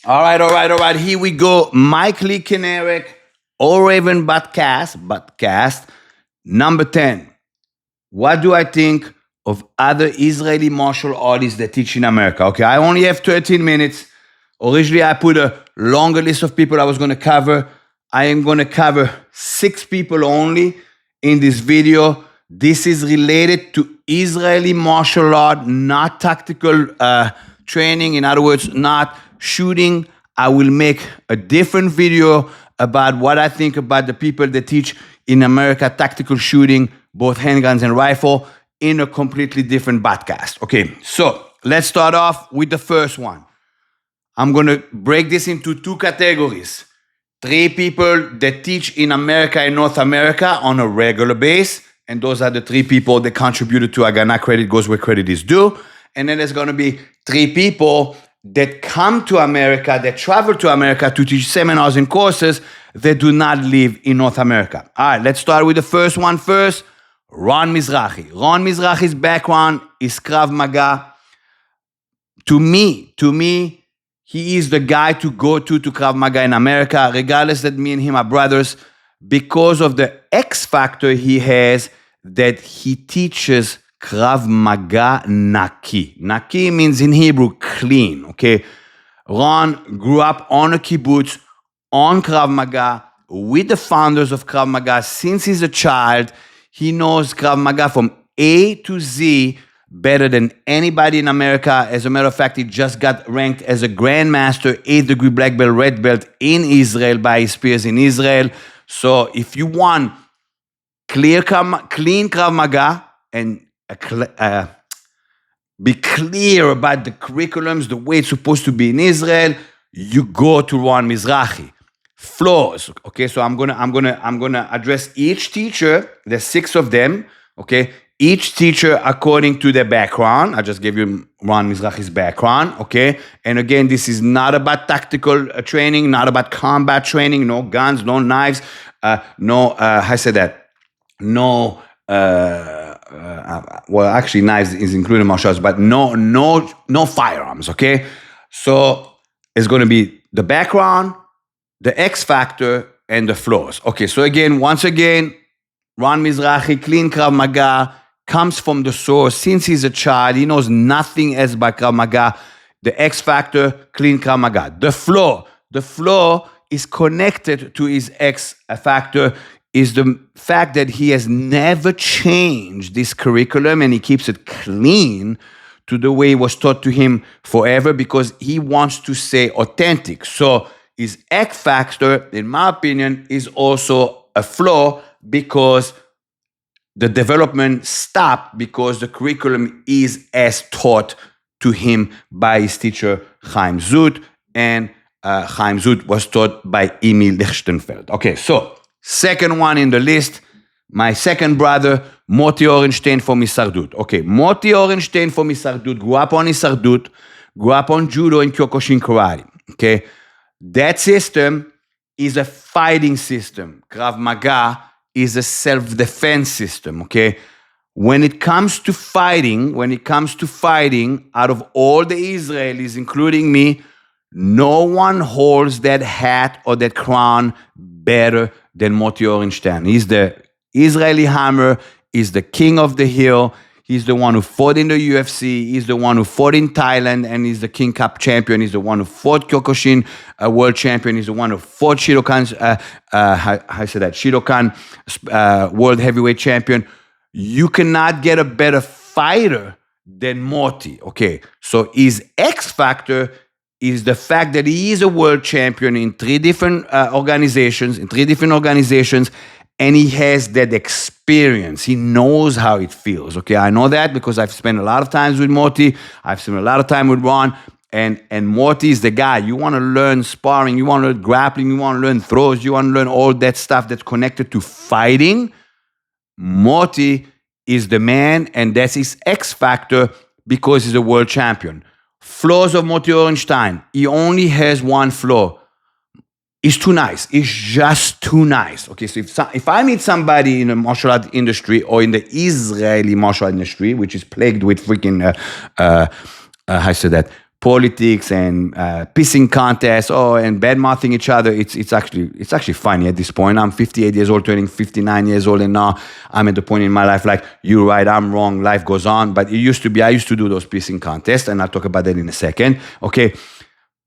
All right. Here we go. Mike Lee Kineric, All Raven Podcast, number 10. What do I think of other Israeli martial artists that teach in America? Okay, I only have 13 minutes. Originally, I put a longer list of people I was going to cover. I am going to cover 6 people only in this video. This is related to Israeli martial art, not tactical training. In other words, not shooting. I will make a different video about what I think about the people that teach in America tactical shooting, both handguns and rifle, in a completely different podcast. Okay, so let's start off with the first one. I'm going to break this into 2 categories. 3 people that teach in America and North America on a regular basis, and those are the 3 people that contributed to Agana. Credit goes where credit is due. And then there's going to be 3 people that come to America, that travel to America to teach seminars and courses that do not live in North America. All right, let's start with the first one first. Ron Mizrahi. Ron Mizrahi's background is Krav Maga. To me, he is the guy to go to Krav Maga in America, regardless that me and him are brothers, because of the X factor he has that he teaches Krav Maga Naki. Naki means in Hebrew clean, okay? Ron grew up on a kibbutz, on Krav Maga, with the founders of Krav Maga since he's a child. He knows Krav Maga from A to Z better than anybody in America. As a matter of fact, he just got ranked as a grandmaster, 8th degree black belt, red belt in Israel by his peers in Israel. So if you want clean Krav Maga and be clear about the curriculums, the way it's supposed to be in Israel, you go to Ron Mizrahi. Flaws. Okay, so I'm gonna address each teacher. There's 6 of them. Okay, each teacher according to their background. I just gave you Ron Mizrahi's background. Okay, and again, this is not about tactical training, not about combat training. No guns, no knives, no. How say that? No. Well, actually, knives is included in martial arts, but no firearms. Okay, so it's going to be the background, the X factor, and the flaws. Okay, so once again, Ron Mizrahi, clean Krav Maga, comes from the source. Since he's a child, he knows nothing else but Krav Maga. The X factor, clean Krav Maga. The flaw is connected to his X factor, is the fact that he has never changed this curriculum and he keeps it clean to the way it was taught to him forever because he wants to stay authentic. So his X factor, in my opinion, is also a flaw because the development stopped because the curriculum is as taught to him by his teacher Chaim Zut, and Chaim Zut was taught by Emil Lichtenfeld. Okay, so second one in the list, my second brother, Moti Horenstein from Hisardut. Okay, Moti Horenstein from Hisardut grew up on Hisardut, grew up on judo and Kyokushin karate. Okay, that system is a fighting system. Krav Maga is a self-defense system. Okay, when it comes to fighting, out of all the Israelis, including me, no one holds that hat or that crown better than Moti Horenstein. He's the Israeli hammer. He's the king of the hill. He's the one who fought in the UFC. He's the one who fought in Thailand, and he's the King Cup champion. He's the one who fought Kyokushin world champion. He's the one who fought Shidokan's, Shidokan world heavyweight champion. You cannot get a better fighter than Moti. Okay, so his X factor is the fact that he is a world champion in 3 different organizations, and he has that experience. He knows how it feels. Okay, I know that because I've spent a lot of time with Moti. I've spent a lot of time with Ron, and Moti is the guy. You want to learn sparring, you want to learn grappling, you want to learn throws, you want to learn all that stuff that's connected to fighting. Moti is the man, and that's his X factor because he's a world champion. Flaws of Moti Horenstein. He only has one flaw. He's too nice. He's just too nice. Okay, so if I meet somebody in the martial art industry or in the Israeli martial art industry, which is plagued with freaking, politics and pissing contests, and bad mouthing each other. It's actually funny at this point. I'm 58 years old, turning 59 years old, and now I'm at the point in my life like, you're right, I'm wrong, life goes on. But I used to do those pissing contests, and I'll talk about that in a second. Okay,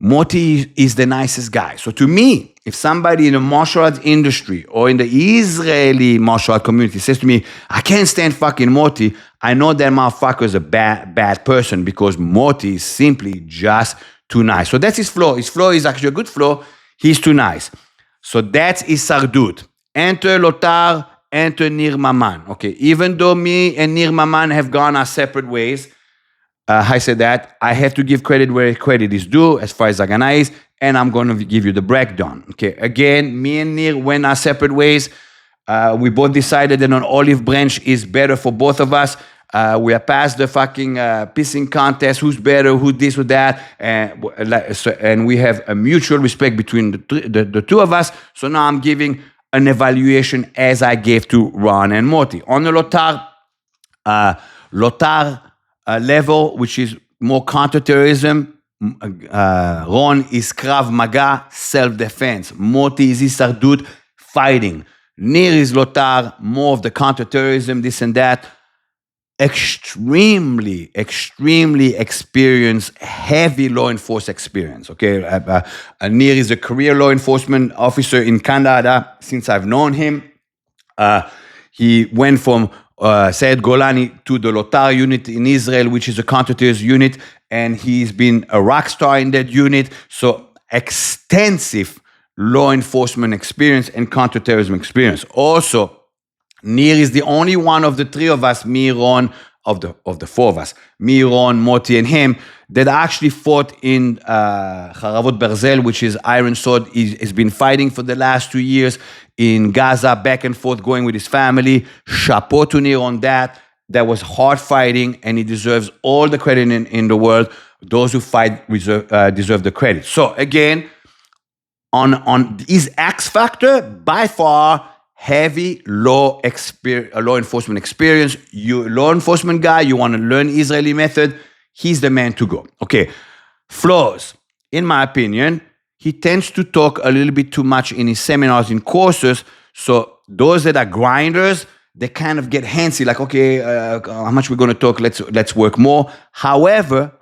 Moti is the nicest guy. So to me, if somebody in the martial arts industry or in the Israeli martial arts community says to me, I can't stand fucking Moti, I know that motherfucker is a bad person, because Moti is simply just too nice. So that's his flaw. His flaw is actually a good flaw. He's too nice. So that's Isardut. Enter Lotar, enter Nir Maman. Okay, even though me and Nir Maman have gone our separate ways, I said that I have to give credit where credit is due as far as Haganah is, and I'm going to give you the breakdown. Okay, again, me and Nir went our separate ways. We both decided that an olive branch is better for both of us. We are past the fucking pissing contest, who's better, who this, who that, and we have a mutual respect between the two of us. So now I'm giving an evaluation as I gave to Ron and Moti. On the Lotar level, which is more counterterrorism, Ron is Krav Maga, self-defense. Moti is Isardut, fighting. Nir is Lotar, more of the counterterrorism, this and that. Extremely experienced, heavy law enforcement experience. Okay, Nir is a career law enforcement officer in Canada since I've known him. He went from Sayed Golani to the Lotar unit in Israel, which is a counterterrorism unit, and he's been a rock star in that unit. So extensive law enforcement experience and counterterrorism experience. Also, Nir is the only one of the three of us, me, Ron, of the four of us, me, Ron, Moti, and him, that actually fought in Haravot Berzel, which is Iron Sword. He's been fighting for the last 2 years in Gaza, back and forth, going with his family. Chapeau to Nir on that. That was hard fighting, and he deserves all the credit in the world. Those who fight deserve the credit. So again, on his X factor, by far, heavy law enforcement experience. You law enforcement guy, you want to learn Israeli method, he's the man to go. Okay, flaws. In my opinion, he tends to talk a little bit too much in his seminars, in courses. So those that are grinders, they kind of get handsy, like, okay, how much we're going to talk? Let's work more. However,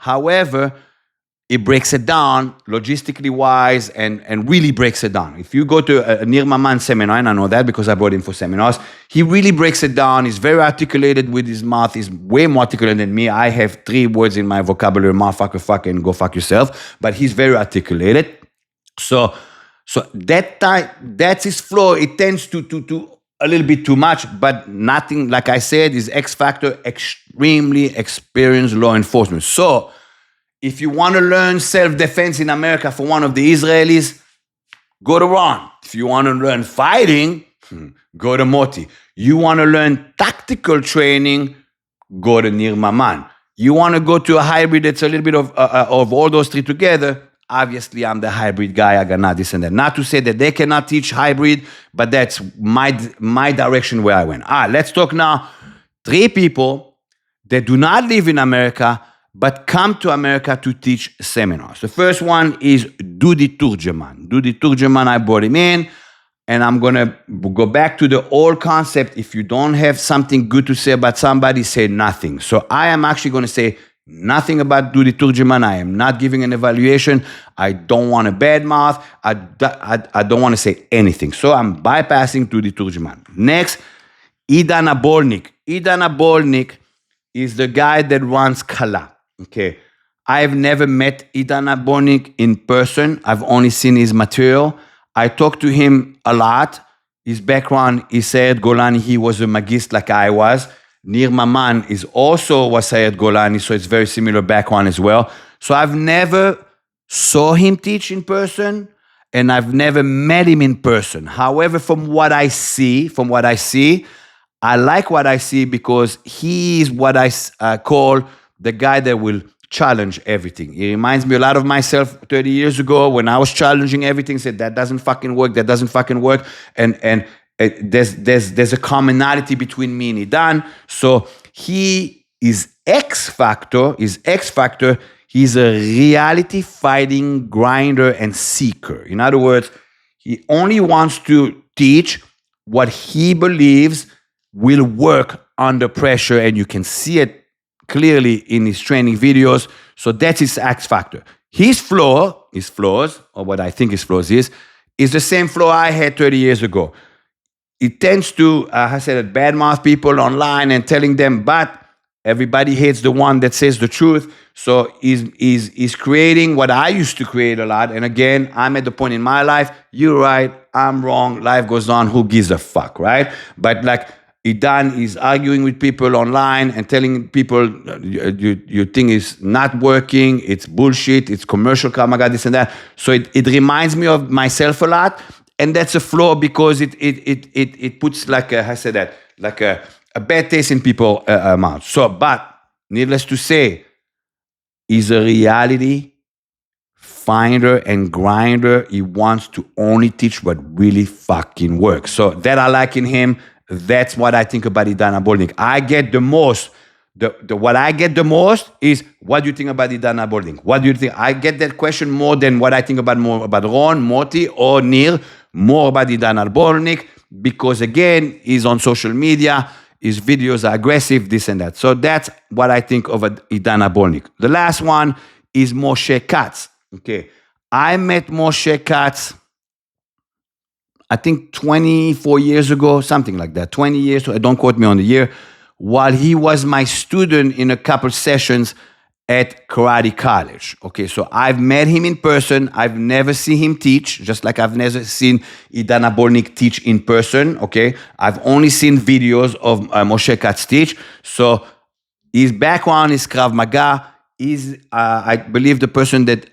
it breaks it down logistically wise and really breaks it down. If you go to a Nir Maman seminar, and I know that because I brought him for seminars, he really breaks it down. He's very articulated with his mouth. He's way more articulate than me. I have 3 words in my vocabulary: motherfucker, fuck, and go fuck yourself. But he's very articulated. So that's his flaw. It tends to a little bit too much, but nothing, like I said, is X factor, extremely experienced law enforcement. So if you want to learn self-defense in America for one of the Israelis, go to Ron. If you want to learn fighting, go to Moti. You want to learn tactical training, go to Nir Maman. You want to go to a hybrid that's a little bit of all those 3 together, obviously I'm the hybrid guy, I got not this and that. Not to say that they cannot teach hybrid, but that's my direction where I went. Let's talk now 3 people that do not live in America, but come to America to teach seminars. The first one is Dudi Turjiman. Dudi Turjiman, I brought him in, and I'm going to go back to the old concept. If you don't have something good to say about somebody, say nothing. So I am actually going to say nothing about Dudi Turjiman. I am not giving an evaluation. I don't want to badmouth. I don't want to say anything. So I'm bypassing Dudi Turjiman. Next, Idan Abolnik. Idan Abolnik is the guy that runs Kala. Okay, I've never met Idan Abolnik in person. I've only seen his material. I talked to him a lot. His background is Sayed Golani. He was a magist like I was. Nir Maman was Sayed Golani, so it's very similar background as well. So I've never saw him teach in person, and I've never met him in person. However, from what I see, I like what I see because he is what I call the guy that will challenge everything. He reminds me a lot of myself 30 years ago when I was challenging everything, said that doesn't fucking work, that doesn't fucking work. And there's a commonality between me and Idan. So he is X factor. He's a reality fighting grinder and seeker. In other words, he only wants to teach what he believes will work under pressure, and you can see it clearly in his training videos. So that's his X factor. His flaws, or what I think his flaws is the same flaw I had 30 years ago. He tends to, badmouth people online and telling them, but everybody hates the one that says the truth. So he's creating what I used to create a lot. And again, I'm at the point in my life, you're right, I'm wrong, life goes on, who gives a fuck, right? But like Idan is arguing with people online and telling people your thing is not working, it's bullshit, it's commercial karma, this and that. So it reminds me of myself a lot. And that's a flaw because it puts like a bad taste in people's mouth. So, but needless to say, he's a reality finder and grinder. He wants to only teach what really fucking works. So that I like in him. That's what I think about Idan Abolnik. I get the most. What I get the most is, what do you think about Idan Abolnik? What do you think? I get that question more than what I think more about Ron, Moti, or Nir. More about Idan Abolnik because again, he's on social media. His videos are aggressive, this and that. So that's what I think of Idan Abolnik. The last one is Moshe Katz. Okay, I met Moshe Katz, I think 24 years ago, something like that. 20 years, don't quote me on the year, while he was my student in a couple sessions at Karate College. Okay, so I've met him in person. I've never seen him teach, just like I've never seen Idan Abolnik teach in person. Okay, I've only seen videos of Moshe Katz teach. So his background is Krav Maga. I believe the person that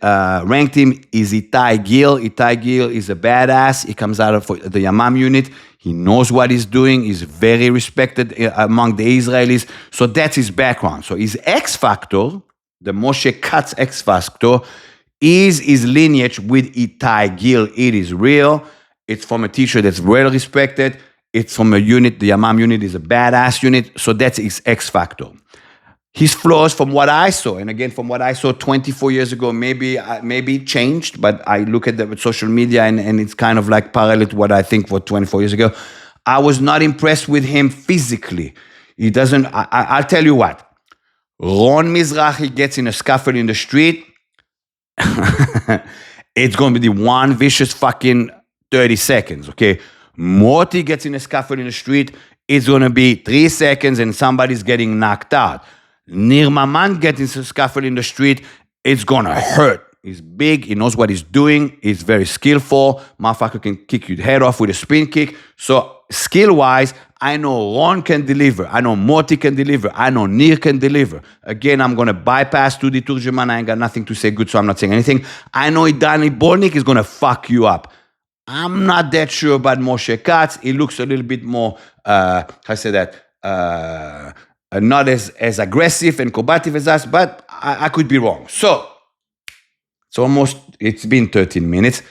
ranked him is Itai Gil. Itai Gil is a badass. He comes out of the Yamam unit. He knows what he's doing. He's very respected among the Israelis. So that's his background. So his X factor, the Moshe Katz X factor, is his lineage with Itai Gil. It is real. It's from a teacher that's well respected. It's from a unit. The Yamam unit is a badass unit. So that's his X factor. His flaws, from what I saw, and again, from what I saw 24 years ago, maybe it changed, but I look at the social media and it's kind of like parallel to what I think for 24 years ago. I was not impressed with him physically. He doesn't, I'll tell you what, Ron Mizrahi gets in a scuffle in the street, it's going to be the one vicious fucking 30 seconds, okay? Moti gets in a scuffle in the street, it's going to be 3 seconds and somebody's getting knocked out. Nir Maman gets into a scuffle in the street, it's gonna hurt. He's big, he knows what he's doing, he's very skillful. Motherfucker can kick your head off with a spin kick. So skill-wise, I know Ron can deliver, I know Moti can deliver, I know Nir can deliver. Again, I'm gonna bypass Dudi Turjiman, I ain't got nothing to say good, so I'm not saying anything. I know Idan Abolnik is gonna fuck you up. I'm not that sure about Moshe Katz. He looks a little bit more, not as aggressive and combative as us, but I could be wrong. So, it's been 13 minutes.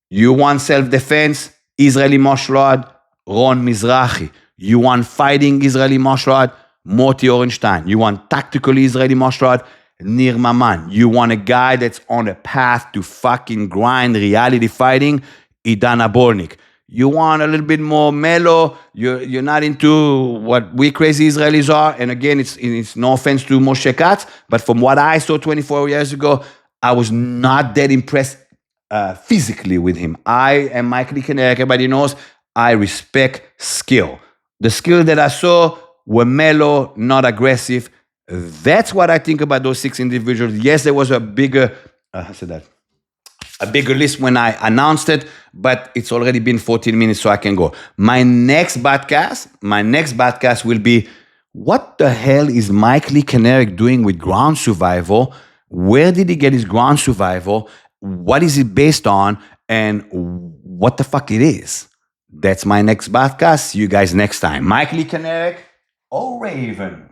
You want self-defense, Israeli martial art, Ron Mizrahi. You want fighting Israeli martial art, Moti Horenstein. You want tactical Israeli martial art, Nir Maman. You want a guy that's on a path to fucking grind reality fighting, Idan Abolnik. You want a little bit more mellow. You're not into what we crazy Israelis are. And again, it's no offense to Moshe Katz, but from what I saw 24 years ago, I was not that impressed physically with him. I am Mike Lickner. Everybody knows I respect skill. The skill that I saw were mellow, not aggressive. That's what I think about those 6 individuals. Yes, there was a bigger list when I announced it, but it's already been 14 minutes, so I can go. My next podcast will be, what the hell is Mike Lickner doing with ground survival? Where did he get his ground survival? What is it based on? And what the fuck it is? That's my next podcast. See you guys next time. Mike Lickner, oh Raven.